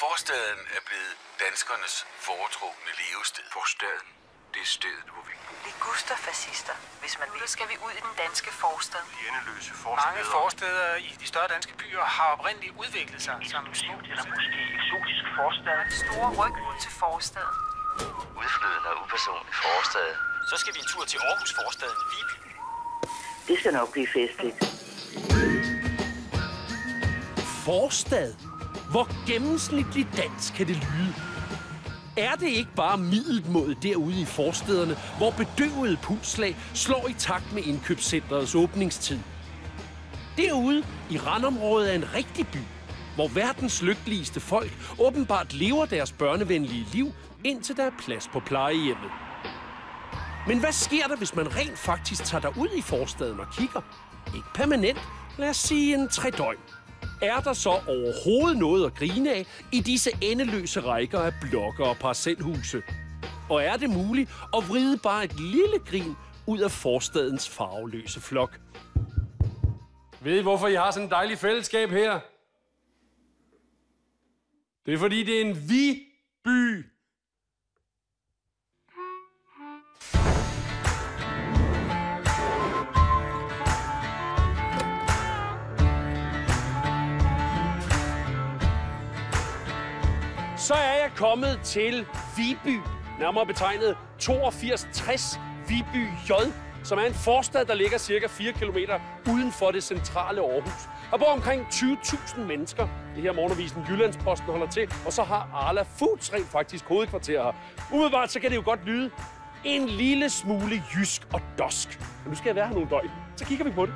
Forstaden er blevet danskernes foretrukne levested. Forstaden, det er stedet, hvor vi bor. Ligusterfascister, hvis man vil. Nu skal vi ud i den danske forstad. De endeløse forsteder. Mange forsteder i de større danske byer har oprindeligt udviklet sig som små Eller måske eksotisk forstad. Store ryg ud til forstaden. Udflyden og upersonlig forstad. Så skal vi en tur til Aarhus forstaden Viby. Det skal nok blive festligt. Forstad? Hvor gennemsnitligt dansk kan det lyde? Er det ikke bare middelmådet derude i forstederne, hvor bedøvede pulsslag slår i takt med indkøbscenterets åbningstid? Derude i randområdet er en rigtig by, hvor verdens lykkeligste folk åbenbart lever deres børnevenlige liv, indtil der er plads på plejehjemmet. Men hvad sker der, hvis man rent faktisk tager derud i forstaden og kigger? Ikke permanent, lad os sige en 3 døgn. Er der så overhovedet noget at grine af i disse endeløse rækker af blokke og parcelhuse? Og er det muligt at vride bare et lille grin ud af forstadens farveløse flok? Ved I, hvorfor I har sådan et dejligt fællesskab her? Det er fordi, det er en vi-by. Så er jeg kommet til Viby, nærmere betegnet 8260 Viby J, som er en forstad, der ligger cirka 4 kilometer uden for det centrale Aarhus. Der bor omkring 20.000 mennesker. Det her morgenavisen Jyllandsposten holder til, og så har Arla Foods rent faktisk hovedkvarter her. Umiddelbart så kan det jo godt lyde en lille smule jysk og dosk. Men nu skal jeg være her nogle døgn, så kigger vi på det.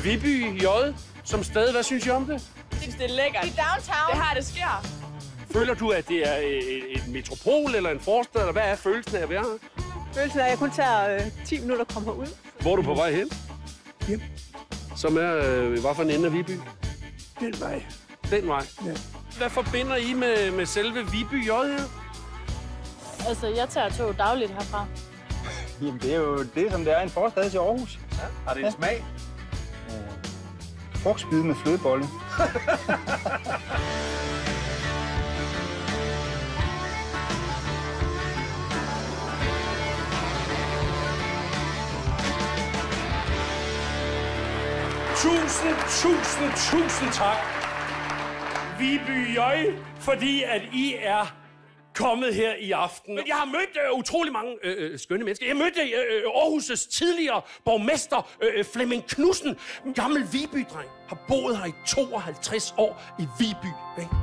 Viby J som sted. Hvad synes I om det? Jeg synes, det er lækkert. I downtown. Det her, det sker. Føler du, at det er et metropol eller en forstad, eller hvad er følelsen af at være her? Følelsen af, at jeg kun tager 10 minutter at komme herud. Hvor er du på vej hen? Hjem. Som er, hvad for en ende af Viby? Den vej. Den vej? Ja. Hvad forbinder I med selve Viby J her? Altså, jeg tager tog dagligt herfra. Jamen, det er jo det, som det er en forstad til Aarhus. Ja. Har det en smag? Frugtspide med flødebolle. Tusind tak, Viby J, fordi at I er kommet her i aften. Jeg har mødt utrolig mange skønne mennesker. Jeg mødte Aarhus' tidligere borgmester, Flemming Knudsen. En gammel Viby-dreng. Har boet her i 52 år i Viby. Ikke?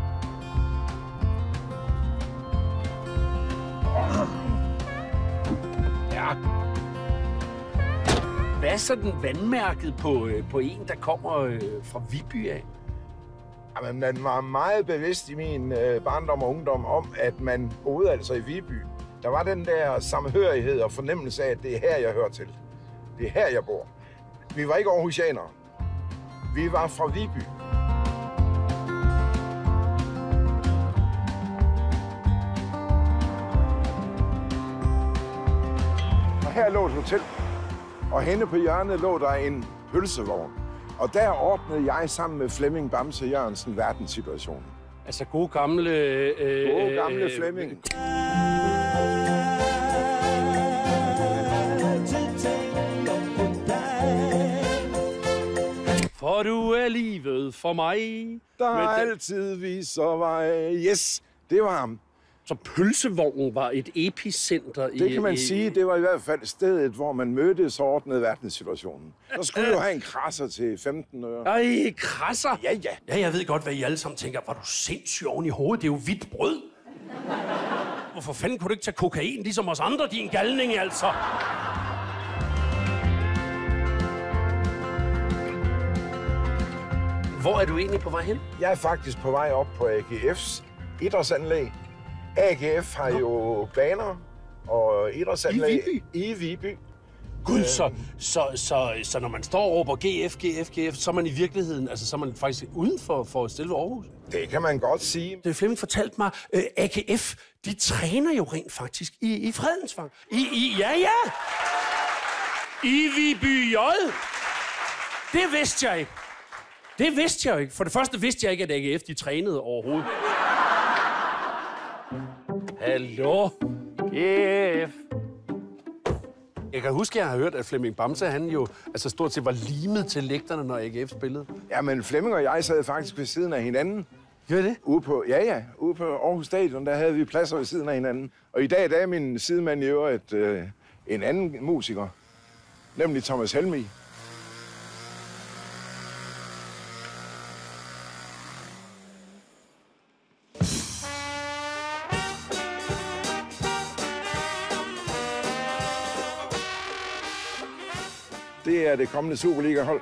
Ja. Hvad er sådan vandmærket på en, der kommer fra Viby af? Jamen, man var meget bevidst i min barndom og ungdom om, at man boede altså i Viby. Der var den der samhørighed og fornemmelse af, at det er her, jeg hører til. Det er her, jeg bor. Vi var ikke aarhusianere. Vi var fra Viby. Og her lå et hotel, og henne på hjørnet lå der en pølsevogn. Og der ordnede jeg sammen med Flemming Bamse Jørgensen verdenssituationen. Altså god gamle... God gamle Flemming. For du er livet for mig. Der altid viser vej. Yes, det var ham. Så pølsevognen var et epicenter i... Det kan man sige. Det var i hvert fald stedet, hvor man mødtes og ordnede verdenssituationen. Så skulle du have en krasser til 15 øre. Ej, krasser? Ja. Ja, jeg ved godt, hvad I alle sammen tænker. Var du sindssyg oven i hovedet? Det er jo hvidt brød. Hvorfor fanden kunne du ikke tage kokain, ligesom os andre, din galning, altså? Hvor er du egentlig på vej hen? Jeg er faktisk på vej op på AGF's idrætsanlæg. AGF har jo baner og idrætsanlæg i Viby. Gud, så når man står og råber GF, så er man i virkeligheden, altså så er man faktisk uden for selve Aarhus. Det kan man godt sige. Det Flemming fortalte mig, AGF, de træner jo rent faktisk i Fredensvang. Ja. I Viby J. Det vidste jeg ikke. Det vidste jeg ikke. For det første vidste jeg ikke, at AGF, de trænede overhovedet. Hallo? GF. Jeg kan huske, at jeg har hørt, at Flemming Bamse, han jo altså stort set var limet til lægterne, når AGF spillede. Ja, men Flemming og jeg sad faktisk ved siden af hinanden. Gør det? Ude på Aarhus Stadion, der havde vi pladser ved siden af hinanden. Og i dag, der er min sidemand i øvrigt en anden musiker, nemlig Thomas Helmig. Det er det kommende Superliga-hold.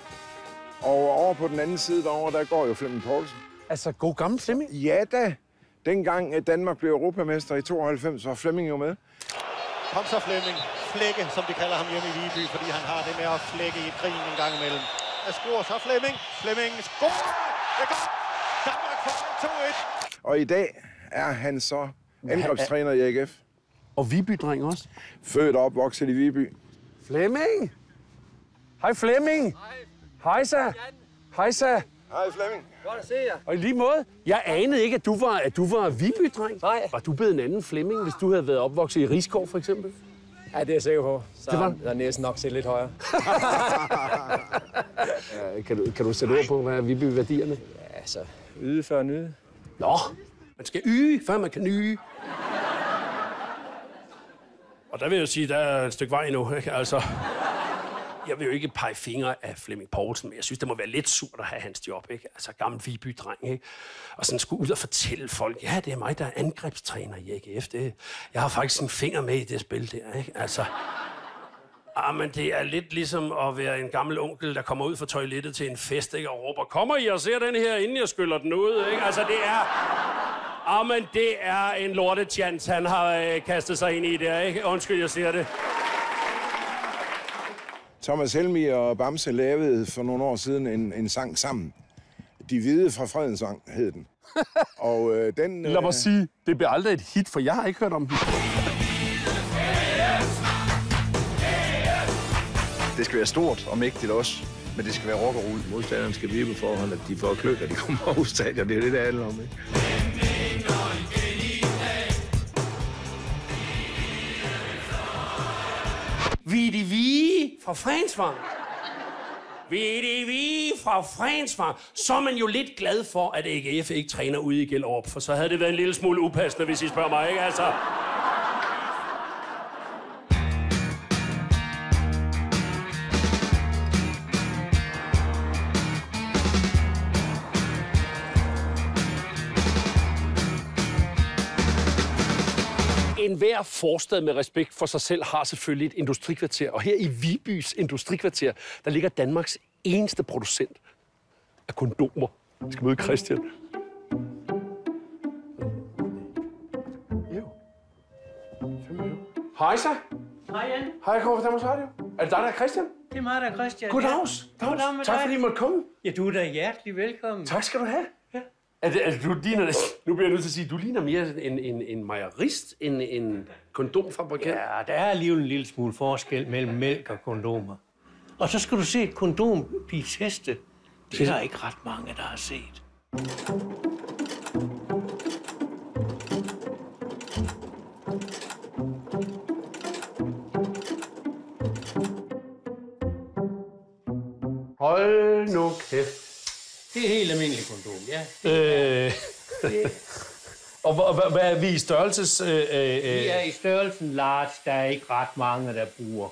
Og over på den anden side derovre, der går jo Flemming Poulsen. Altså, god gammel Flemming? Ja da. Dengang at Danmark blev europamester i 92, var Flemming jo med. Kom så Flemming. Flække, som de kalder ham hjemme i Viby, fordi han har det med at flække i krigen en gang imellem. Der scorer så Flemming. Flemming scorer! Det går! Danmark får 2-1. Og i dag er han så angrebstræner i AGF. Og Viby-dreng også? Født og opvokset i Viby. Flemming! Hej Flemming! Hej så! Hej så! Hej Flemming. Godt at se jer. Og i lige måde, jeg anede ikke, at du var Viby-dreng. Nej. Var du blevet en anden Flemming, hvis du havde været opvokset i Rigskov, for eksempel? Ja, det er jeg sikker på. Så det var... der er næsten nok set lidt højere. Kan du sætte ord på, hvad er Viby-værdierne? Ja, altså, yde før nyde. Nå, man skal yde, før man kan nyde. Og der vil jeg sige, der er et stykke vej endnu, ikke? Altså... Jeg vil jo ikke pege fingre af Flemming Poulsen, men jeg synes, det må være lidt surt at have hans job, ikke? Altså, gammel Viby-dreng, ikke? Og sådan skulle ud og fortælle folk, ja, det er mig, der er angrebstræner i AGF. Jeg har faktisk en finger med i det spil der, ikke? Altså, men det er lidt ligesom at være en gammel onkel, der kommer ud fra toilettet til en fest, ikke? Og råber, kommer I og ser den her, inden jeg skyller den ud, ikke? Altså, det er... men det er en lortetjans, han har kastet sig ind i der, ikke? Undskyld, jeg siger det. Thomas Helmig og Bamse lavede for nogle år siden en sang sammen. De Hvide fra Fredensvang hed den. Og den... Lad mig sige, det bliver aldrig et hit, for jeg har ikke hørt om den. Det skal være stort og mægtigt også, men det skal være rock og roll. Modstanderne skal blive på forhånd, at de får kløk, at de kommer over stadion. Det er det, det handler om, ikke? Vi fra Fredensvang. Vi fra Fredensvang. Så er man jo lidt glad for, at AGF ikke træner ude i Gellerup, for så havde det været en lille smule upassende, hvis I spørger mig, ikke? Altså... Enhver forstad med respekt for sig selv har selvfølgelig et industrikvarter. Og her i Vibys industrikvarter, der ligger Danmarks eneste producent af kondomer. Vi skal møde Christian. Hej så. Hej Jan. Hej, jeg kommer fra Danmarks Radio. Er det dig, der er Christian? Det er mig, der er Christian. Goddags. Goddag med Tak dig. fordi I måtte komme. Ja, du er da hjertelig velkommen. Tak skal du have. Ja. Du ligner, nu bliver jeg nødt til at sige, du ligner mere en mejerist end en kondomfabrikant. Ja, der er alligevel en lille smule forskel mellem mælk og kondomer. Og så skal du se et kondom blive testet. Det er der ikke ret mange, der har set. Hold nu kæft. Det er helt almindelig kondom, ja. Og hvad er vi i størrelses... Vi er i størrelsen large. Der er ikke ret mange, der bruger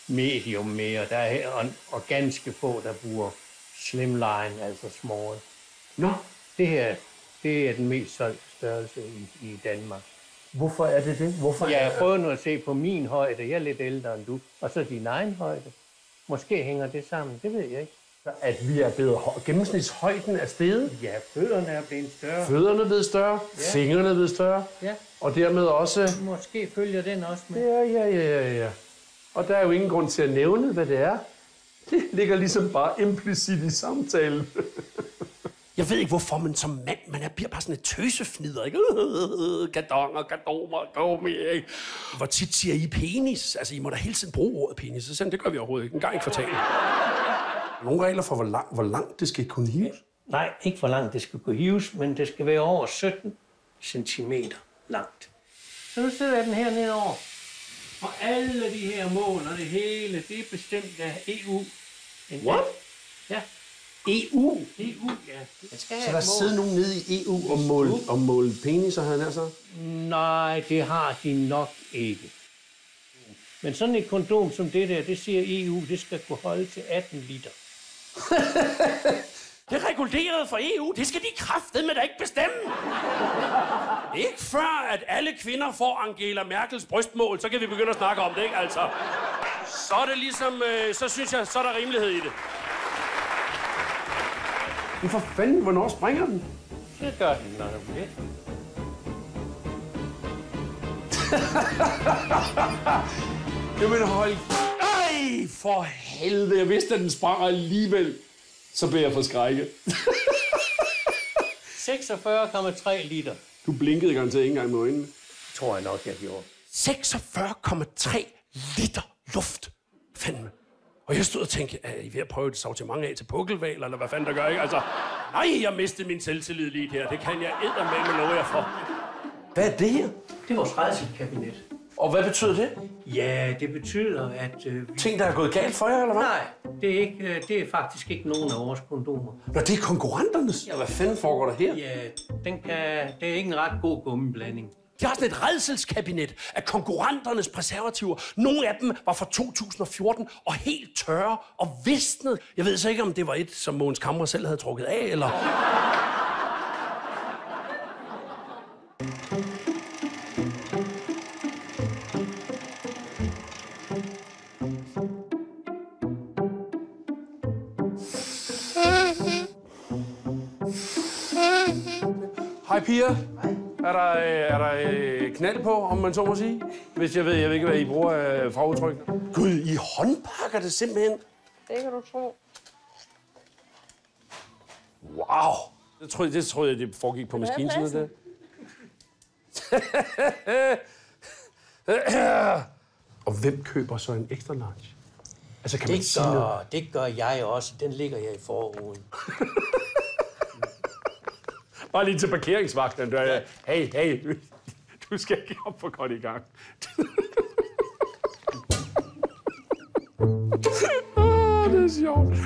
medium mere. Der er og ganske få, der bruger slimline, altså small. Nå. Det her, det er den mest solgte størrelse i Danmark. Hvorfor er det det? Hvorfor Jeg prøver nu at se på min højde. Jeg er lidt ældre end du. Og så din egen højde. Måske hænger det sammen. Det ved jeg ikke. At vi er blevet gennemsnitshøjden er steget. Ja, fødderne er blevet større. Fødderne er blevet større. Ja. Fingrene er blevet større. Ja. Og dermed også... Måske følger den også med. Ja. Og der er jo ingen grund til at nævne, hvad det er. Det ligger ligesom bare implicit i samtalen. Jeg ved ikke, hvorfor man som mand, bliver bare sådan et tøsefnider, ikke? Kadonger, hvor tit siger I penis? Altså, I må da hele tiden bruge ordet penis. Så det gør vi overhovedet ikke. En gang i kvartalet. Nogle regler for, hvor langt det skal kunne hives? Nej, ikke hvor langt det skal kunne hives, men det skal være over 17 centimeter langt. Så nu sætter jeg den her nedover. Og alle de her mål og det hele, det er bestemt af EU. What? Ja. EU? EU, ja. Så der sidder nogen nede i EU og måle peniser, havde han så? Nej, det har de nok ikke. Men sådan et kondom som det der, det siger EU, det skal kunne holde til 18 liter. Det er reguleret for EU. Det skal de kraftedeme da ikke bestemme. Ikke før, at alle kvinder får Angela Merkels brystmål, så kan vi begynde at snakke om det, ikke? Altså, så er det ligesom, så synes jeg, så er der rimelighed i det. Men for fanden, hvornår springer den? Det gør den, når den bliver. Jamen hold... Ej, for helvede. Jeg vidste, at den sprang alligevel. Så blev jeg forskrækket. 46,3 liter. Du blinkede garanteret ikke engang med øjnene. Det tror jeg nok, jeg gjorde. 46,3 liter luft. Fandme. Og jeg stod og tænkte, er I ved at prøve et sortiment af til pukkelval, eller hvad fanden der gør, ikke? Altså, nej, jeg mistede min selvtillid lige her. Det kan jeg eddermame love jer for. Hvad er det her? Det er vores rædselskabinet. Og hvad betyder det? Ja, det betyder, at... Ting, der er gået galt for jer, eller hvad? Nej, det er faktisk ikke nogen af vores kondomer. Nå, det er konkurrenternes? Ja, hvad fanden foregår der her? Ja, det er ikke en ret god gummiblanding. De har sådan et rædselskabinet af konkurrenternes preservativer. Nogle af dem var fra 2014 og helt tørre og visnet. Jeg ved så ikke, om det var et, som Mogens Kammer selv havde trukket af, eller... Hej piger. Er der knald på, om man så må sige? Hvis jeg ved ikke, hvad I bruger af fagudtryk. Gud, I håndpakker det simpelthen. Det kan du tro. Wow. Det troede jeg, det foregik på maskinen. Sådan der. Og hvem køber så en extra large? Altså, kan man sige noget? Det gør jeg også. Den ligger jeg i forruden. Bare lige til parkeringsvagten. Hey, du skal ikke op for godt i gang. Det er sjovt.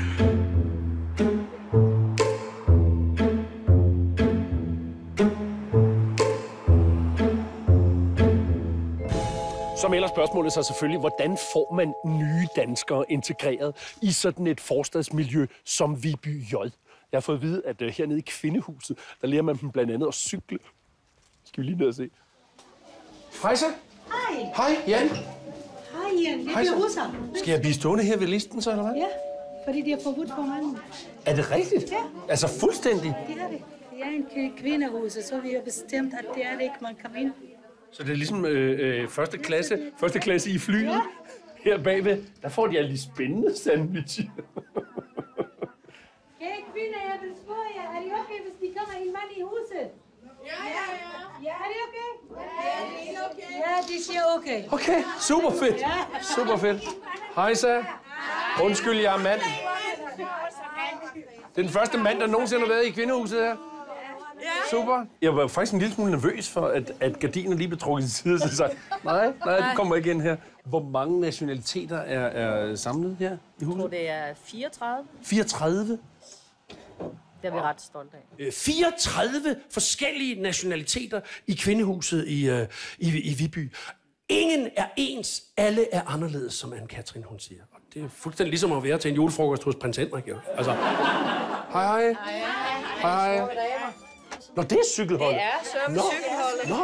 Så melder spørgsmålet sig selvfølgelig, hvordan får man nye danskere integreret i sådan et forstadsmiljø som Viby J? Jeg har fået at vide, at hernede i Kvindehuset, der lærer man dem blandt andet at cykle. Skal vi lige ned og se? Hej så. Hej. Hej, Jan. Hej, Jan. Det er russer. Skal jeg blive stående her ved listen så, eller hvad? Ja, fordi det er forbudt for manden. Er det rigtigt? Ja. Altså fuldstændig? Det er det. Det er en kvindehus, så vi har bestemt, at det er det ikke, man kan ind. Så det er ligesom første klasse i flyet. Ja. Her bagved, der får de alle de spændende sandwich. Hey, kvinder, jeg vil spørge jer. Er det okay, hvis de kommer en mand i huset? Ja. Er det okay? Ja, det er okay. Ja, de siger okay. Okay, super fedt. Ja. Super fedt. Hej så. Undskyld, jeg er mand. Det er den første mand, der nogensinde har været i Kvindehuset her. Super. Jeg var faktisk en lille smule nervøs for, at gardinen lige blev trukket til side, så jeg sagde, nej, du kommer ikke ind her. Hvor mange nationaliteter er samlet her i huset? Jeg tror, det er 34. 34? Det er vi ret stolte af. 34 forskellige nationaliteter i Kvindehuset i Viby. Ingen er ens, alle er anderledes, som Anne-Katrin hun siger. Og det er fuldstændig ligesom at være til en julefrokost hos prins Henrik. Jo. Altså, hej. Hej. Nå, det er cykelholdet. Det er cykelholdet. Nå.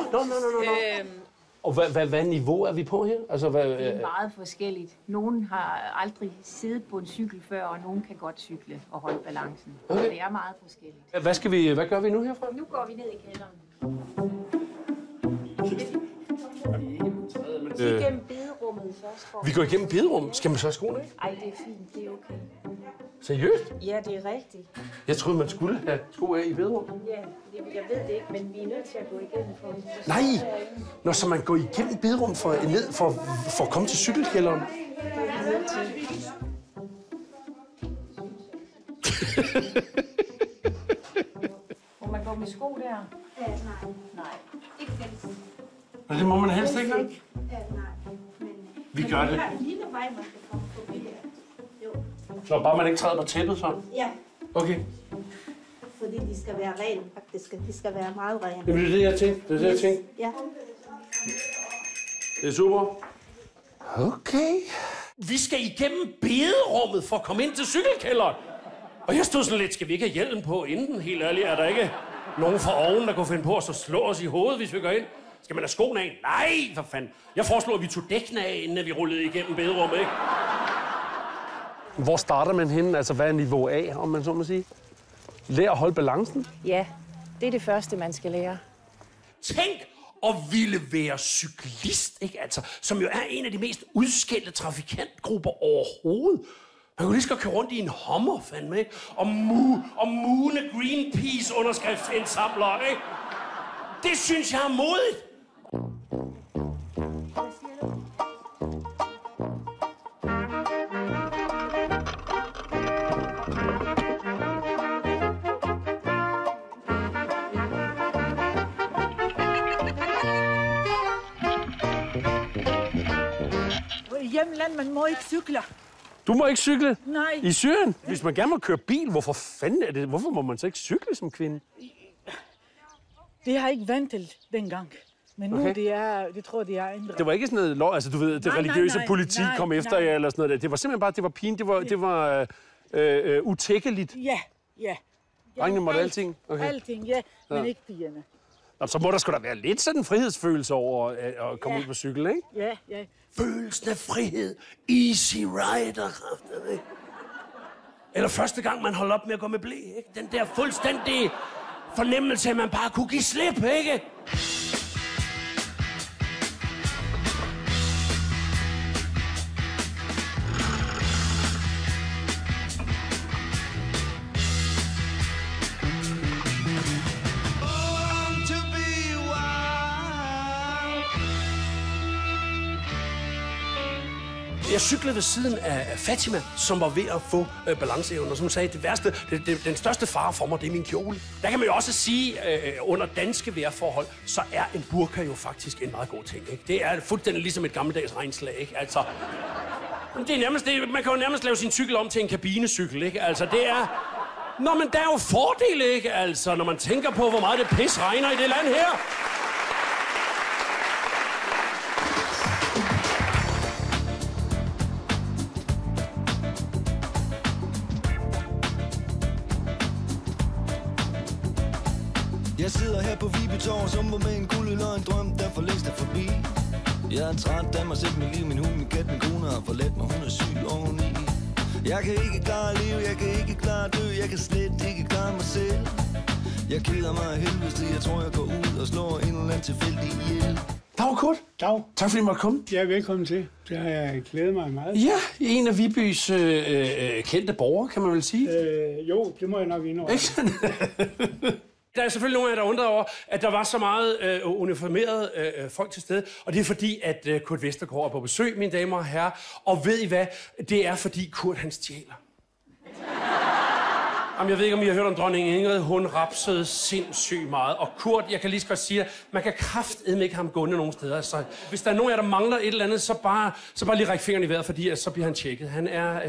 Og hvad niveau er vi på her? Altså, Det er meget forskelligt. Nogen har aldrig siddet på en cykel før, og nogen kan godt cykle og holde balancen. Okay. Det er meget forskelligt. Hvad gør vi nu herfra? Nu går vi ned i kælderen. Kig gennem bederummet først. Vi går igennem bederum. Skal man så have skoene af? Ej, det er fint. Det er okay. Seriøst? Ja, det er rigtigt. Jeg troede, man skulle have sko af i bederum. Ja, jeg ved det ikke, men vi er nødt til at gå igennem for... Nej! Når så man går igennem bederum for at komme til cykelkælderen. Det er vi nødt til. Må man gå med sko der? Nej. Nej. Ikke den. Og det må man helst ikke, vel? Nej. Vi gør det. Der er en lille vej, man kan komme forbi her. Jo. Så bare man ikke træder på tæppet, så? Ja. Okay. Fordi de skal være rene, faktisk. De skal være meget rene. Jamen, det er det, jeg tænkte. Det er det, jeg tænkte. Ja. Det er super. Okay. Vi skal igennem bederummet for at komme ind til cykelkælderen. Og jeg stod sådan lidt, skal vi ikke have hjelm på inden? Helt ærligt, er der ikke nogen fra oven, der kunne finde på at slå os i hovedet, hvis vi går ind? Skal man have skoene af? Nej, for fanden. Jeg foreslår, at vi tog dækkene af, inden vi rullede igennem bederummet, ikke? Hvor starter man henne? Altså, hvad er niveau A, om man så må sige? Lær at holde balancen? Ja, det er det første, man skal lære. Tænk at ville være cyklist, ikke? Altså, som jo er en af de mest udskældte trafikantgrupper overhovedet. Man kunne lige så godt køre rundt i en Hummer, fandme, ikke? Og mune Greenpeace-underskriftsindsamlere, ikke? Det synes jeg er modigt. I hjemland, man må ikke cykle. Du må ikke cykle? Nej. I Syrien? Hvis man gerne må køre bil, hvorfor fanden er det? Hvorfor må man så ikke cykle som kvinde? Det har ikke ventet dengang. Men nu det tror jeg, det er ændret. Det var ikke sådan noget lov, altså du ved, det religiøse politi kom efter jer eller sådan noget. Det var simpelthen bare, det var pin, det var utækkeligt. Ja. Drengene måtte alting? Okay. Alting, ja, men ikke pigerne. Nå, så må der sgu da være lidt sådan en frihedsfølelse over at komme ud på cykel, ikke? Ja. Følelsen af frihed. Easy rider, ikke? Eller første gang, man holdt op med at gå med ble, ikke? Den der fuldstændige fornemmelse, at man bare kunne give slip, ikke? Jeg cyklede ved siden af Fatima, som var ved at få balanceevnen, og som sagde, det værste, den største fare for mig, det er min kjole. Der kan man jo også sige, under danske vejrforhold, så er en burka jo faktisk en meget god ting, ikke? Det er fuldstændig ligesom et gammeldags regnslag, ikke? Altså, det er nærmest, man kan jo nærmest lave sin cykel om til en kabinecykel, ikke? Altså, det er... Nå, men der er jo fordele, ikke? Altså, når man tænker på, hvor meget det pis regner i det land her. Jeg sidder her på Viby Torv, sumper med en kuldøl og en drøm, der for længst er forbi. Jeg er træt af mig selv, mit liv, min hund, min kat, min kone har forladt mig, hun er syg oveni. Jeg kan ikke klare at leve, jeg kan ikke klare at dø, jeg kan slet ikke klare mig selv. Jeg keder mig af helvede, jeg tror jeg går ud og slår en eller anden tilfældig ihjel. Dag, Kurt. Dag. Tak fordi I måtte komme. Ja, velkommen til. Det har jeg glædet mig meget. Ja, en af Vibys kendte borgere, kan man vel sige. Jo, det må jeg nok indrømme. Der er selvfølgelig nogen af jer, der undrer over, at der var så meget uniformerede folk til stede. Og det er fordi, at Kurt Vestergaard er på besøg, mine damer og herrer. Og ved I hvad? Det er fordi Kurt, han stjæler. Jamen, jeg ved ikke, om I har hørt om dronning Ingrid. Hun rapsede sindssygt meget. Og Kurt, jeg kan lige så godt sige, at man kan kraftedme ikke ham gående nogen steder. Så hvis der er nogen af jer, der mangler et eller andet, så bare lige række fingeren i vejret, fordi så bliver han tjekket. Han er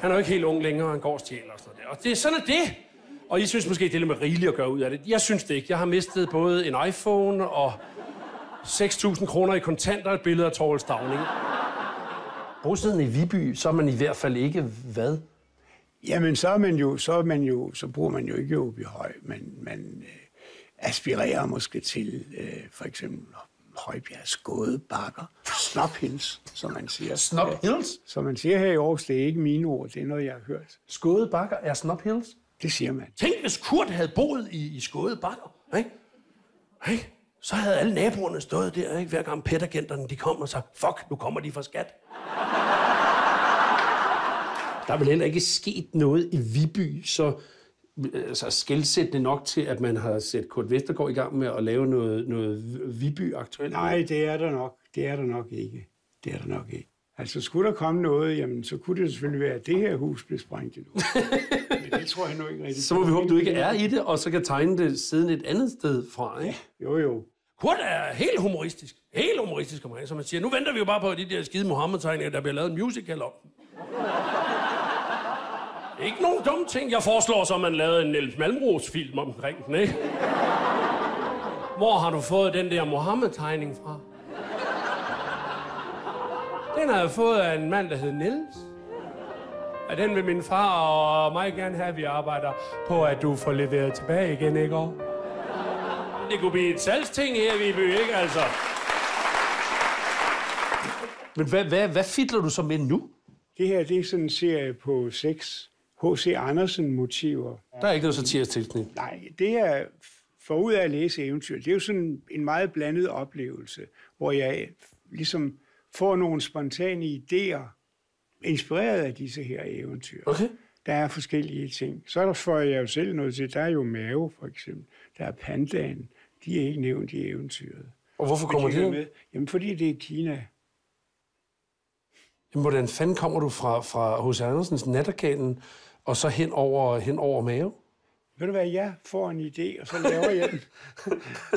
jo ikke helt ung længere, og han går og stjæler og sådan noget der. Og det er sådan, det. Og I synes måske, det er lidt med rigeligt at gøre ud af det. Jeg synes det ikke. Jeg har mistet både en iPhone og 6.000 kroner i kontanter og et billede af Torvald Stauning. Bosiddende i Viby, så er man i hvert fald ikke hvad? Jamen, så bruger man jo ikke Åbyhøj, men man aspirerer måske til for eksempel Højbjergs gåde bakker. Snop Hills, som man siger. Snop Hills? Som man siger her i Aarhus, det er ikke mine ord, det er noget, jeg har hørt. Skåde bakker er Snop Hills? Det siger man. Tænk, hvis Kurt havde boet i Skåde bakker, ikke? Så havde alle naboerne stået der, ikke? Hver gang PET-agenterne de kom og sagde, fuck, nu kommer de fra skat. Der er vel heller ikke sket noget i Viby, så skelsættende nok til, at man har set Kurt Vestergaard i gang med at lave noget Viby aktuelt? Nej, det er der nok. Det er der nok ikke. Det er der nok ikke. Altså, skulle der komme noget, jamen, så kunne det selvfølgelig være, at det her hus blev sprængt endnu. Men det tror jeg nu ikke rigtigt. Så må vi håbe, du ikke er i det, og så kan tegne det siden et andet sted fra, ikke? Jo. Kurt er helt humoristisk. Helt humoristisk om mig, som man siger. Nu venter vi jo bare på de der skide Mohammed-tegninger, der bliver lavet en musical om. Ikke nogen dumme ting. Jeg foreslår så, at man lavede en Niels Malmros-film omkring den, ikke? Hvor har du fået den der Mohammed-tegning fra? Den har jeg fået af en mand, der hed Niels. Og den vil min far og mig gerne have, at vi arbejder på, at du får leveret tilbage igen, ikke? Det kunne blive et salgsting her i Viby, ikke altså? Men hvad fidler du så med nu? Det her, det er sådan en serie på 6 H.C. Andersen-motiver. Der er ikke noget satirstilkning. Nej, det er forud af at læse eventyr. Det er jo sådan en meget blandet oplevelse, hvor jeg ligesom får nogle spontane idéer, inspireret af disse her eventyr. Okay. Der er forskellige ting. Så får jeg jo selv noget til. Der er jo Mave, for eksempel. Der er pandaen. De er ikke nævnt i eventyret. Og hvorfor kommer de med? Jamen, fordi det er Kina. Jamen, hvordan fanden kommer du fra H.C. Andersens Nattergalen og så hen over Mave? Ved du hvad, jeg får en idé, og så laver jeg den.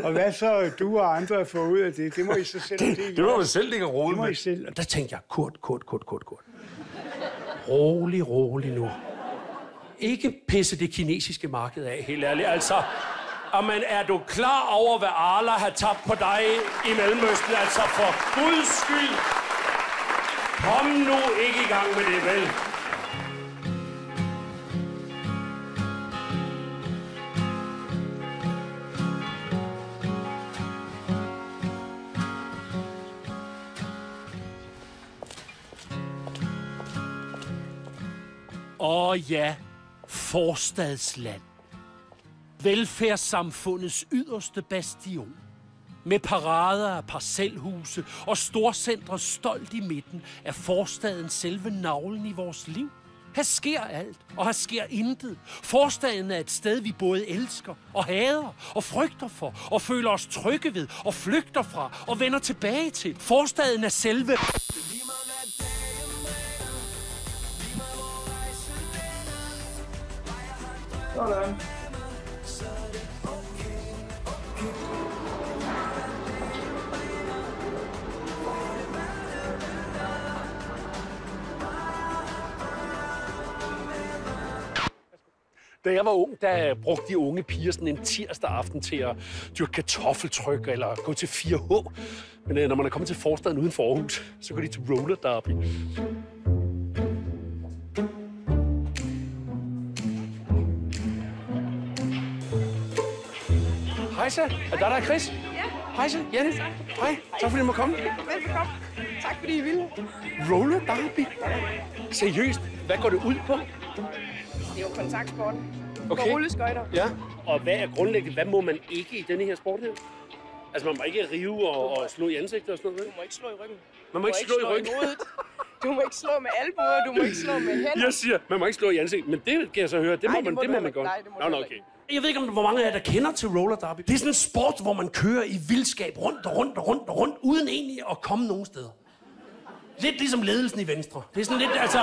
Og hvad så du og andre får ud af det, det må I så selv dele. Det må man selv ligge og rode med. Selv. Og der tænkte jeg, Kurt. Rolig nu. Ikke pisse det kinesiske marked af, helt ærligt. Altså, men er du klar over, hvad Allah har tabt på dig i Mellemøsten? Altså, for Guds skyld. Kom nu ikke i gang med det, vel? Ja, forstadsland. Velfærdssamfundets yderste bastion. Med parader af parcelhuse og storcentre stolt i midten er forstaden selve navlen i vores liv. Her sker alt, og her sker intet. Forstaden er et sted, vi både elsker og hader og frygter for, og føler os trygge ved, og flygter fra, og vender tilbage til. Forstaden er selve... Sådan. Da jeg var ung, der brugte de unge piger sådan en tirsdag aften til at dyrke kartoffeltryk eller gå til 4H. Men når man er kommet til forstaden uden for Aarhus, så går de til roller derby. Hejsa, er der er Chris? Ja. Hejsa, Janne. Hej, tak fordi du må komme. Velbekomme. Tak fordi I ville. Roller derby? Seriøst, hvad går det ud på? Det er jo kontaktsporten. Okay. På rulleskøjter. Ja, og hvad er grundlæggende, hvad må man ikke i denne her sport her? Altså, man må ikke rive og slå i ansigtet og sådan noget? Du må ikke slå i ryggen. Man må ikke slå i ryggen? Du må ikke slå med albuer, du må ikke slå med hænder. Jeg siger, man må ikke slå i ansigtet, men det kan jeg så høre, det må man godt. Nej, det må du okay. Jeg ved ikke, hvor mange af jer, der kender til roller derby. Det er sådan en sport, hvor man kører i vildskab rundt, uden egentlig at komme nogen steder. Lidt ligesom ledelsen i Venstre. Det er sådan lidt, altså...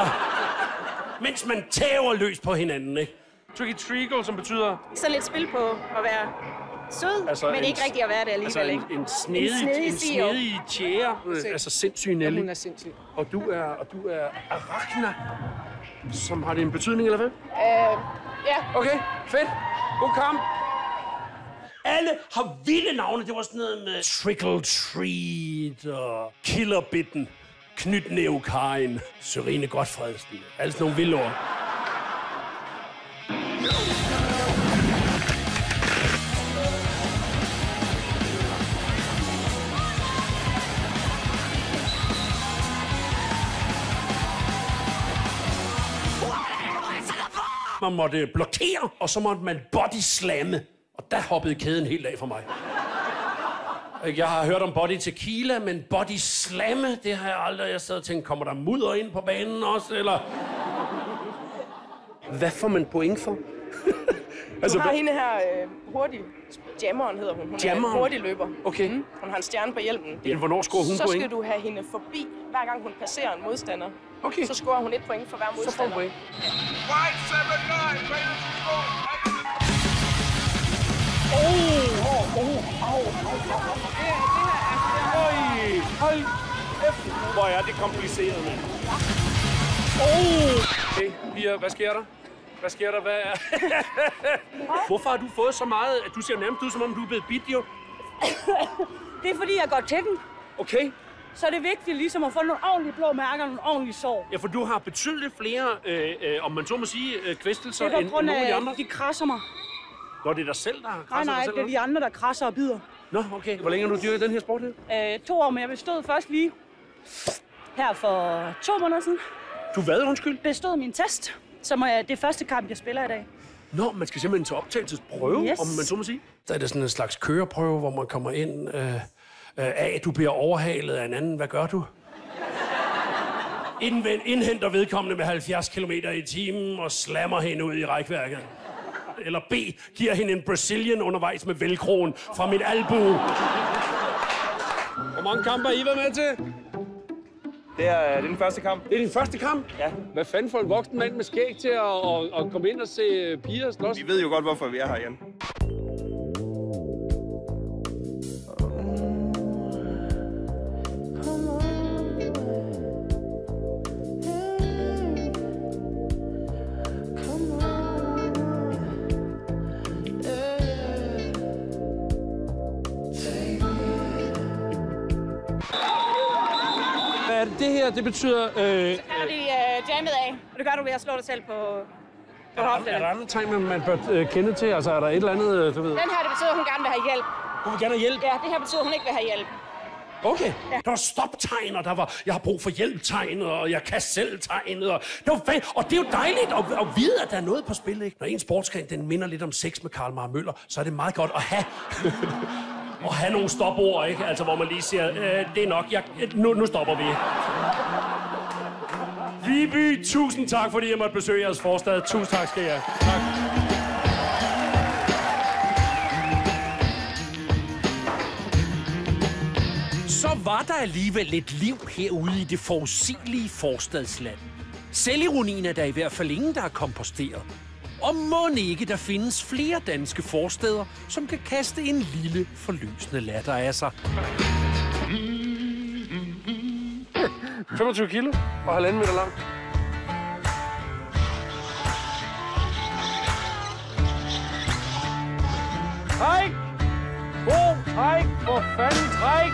Mens man tæver løs på hinanden, ikke? Tricky treacle, som betyder... Så lidt spil på at være sød, altså men ikke rigtig at være det alligevel, altså ikke? En snedig tjære. Altså sindssyg Nelly. Hun er sindssyg. Og du er Arachna, som har det en betydning, eller hvad? Ja. Okay, fedt. God kamp. Alle har vilde navne. Det var sådan noget med Trickle Treat og Killerbitten, Knytnævkajen, Sørine Godfredsen. Alle sådan nogle vilde ord. Man måtte blokere, og så måtte man body slamme. Og der hoppede kæden helt af for mig. Jeg har hørt om body tequila, men body slamme, det har jeg aldrig. Jeg sad og tænkte, kommer der mudder ind på banen også, eller... Hvad får man point for? Altså, du har hende her hurtig. Jammeren hedder hun. Hun er en hurtig løber. Okay. Hun har en stjerne på hjelmen. Ja, hvornår scorer hun point? Så skal du have hende forbi, hver gang hun passerer en modstander. Okay. Så scorer hun 1 point for hver modstander. Så får hun point. Hold kæft, hvor er det kompliceret, mand. Okay, Pia, hvad sker der? Hvad sker der? Hvad er... Hvorfor har du fået så meget, at du ser nærmest ud, som om du er blevet bidt, jo? Det er, fordi jeg går til den. Okay. Så er det vigtigt ligesom at få nogle ordentlige blå mærker, nogle ordentlige sår. Ja, for du har betydeligt flere, om man så må sige, kvæstelser end nogle af de andre. De krasser mig. Nå, det er dig selv, der krasser Nej, dig selv? det er de andre, der krasser og bider. Nå, okay. Hvor længe har du dyrket den her sport her? 2 år, men jeg bestod først lige her for 2 måneder siden. Du hvad, undskyld? Bestod min test, som er det første kamp, jeg spiller i dag. Nå, man skal simpelthen til optagelsesprøve, yes. om man så må sige. Der er det sådan en slags køreprøve, hvor man kommer ind af, du bliver overhalet af en anden. Hvad gør du? Indhenter vedkommende med 70 km/t og slammer hende ud i rækværket. Eller B, giver hende en Brazilian undervejs med velcroen fra mit albue. Hvor mange kampe har I været med til? Det er den første kamp. Det er din første kamp? Ja. Hvad fanden får en voksen mand med skæg til at komme ind og se piger slås? Vi ved jo godt, hvorfor vi er her, Jan. Det her, det betyder... Så gør de jammet af, og det gør du ved at slå dig selv på hoften. Er der andre tegn, man bør kende til? Altså, er der et eller andet, du ved? Den her, det betyder, at hun gerne vil have hjælp. Hun vil gerne have hjælp? Ja, det her betyder, at hun ikke vil have hjælp. Okay. Ja. Der var stoptegn, og der var, jeg har brug for hjælp-tegnet, og jeg kan selv-tegnet. Og det er jo dejligt at vide, at der er noget på spil, ikke? Når en sportsgren, den minder lidt om sex med Karl Marr Møller, så er det meget godt at have... og have nogle stopord, ikke? Altså, hvor man lige siger, det er nok, nu stopper vi. Viby, tusind tak, fordi jeg måtte besøge jeres forstad. Tusind tak skal jeg. Tak. Så var der alligevel lidt liv herude i det forudsigelige forstadsland. Selvironien er der i hvert fald ingen, der har komposteret. Og mon ikke, der findes flere danske forstæder, som kan kaste en lille, forløsende latter af sig. 25 kilo og 1,5 meter lang. Træk! Hej! For fanden, træk!